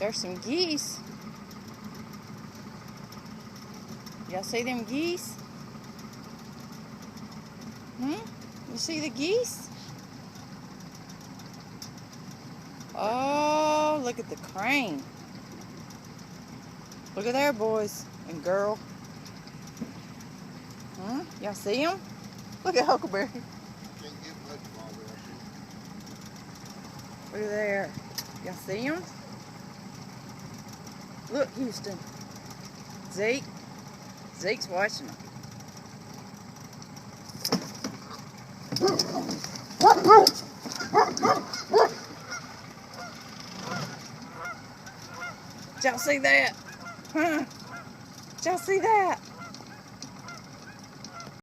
There's some geese. Y'all see them geese? You see the geese? Oh, look at the crane. Look at there, boys and girl. Y'all see him? Look at Huckleberry. Look at there. Y'all see him? Look, Houston. Zeke's watching them. Did y'all see that? Did y'all see that?